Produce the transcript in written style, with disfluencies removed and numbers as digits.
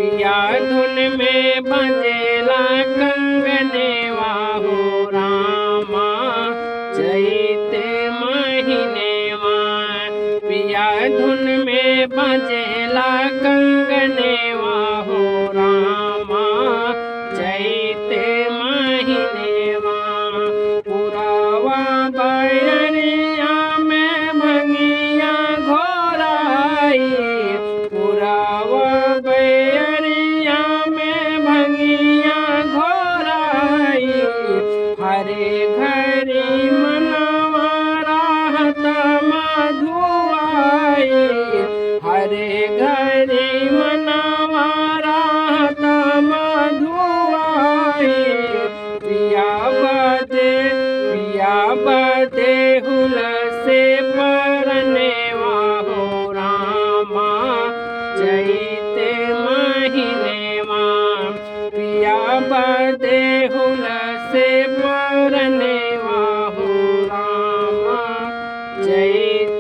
पिया धुन में बजेला कंगनेवा हो रामा चैत महीनेवा। पिया धुन में बजेला कंगनेवा हो रामा चैत महीनेवा। पुरावा बयरिया में भंगिया घोराई, पुरावा बयरिया में भंगिया घोराई। हरे घरी मनवा राहत मधुआई, हरे घरी मनवा राहत मधुआई। पिया बदे हुल से परनेवा हो रामा चैत महीनेवा। पिया बदे हुल से परनेवा हो रामा चैत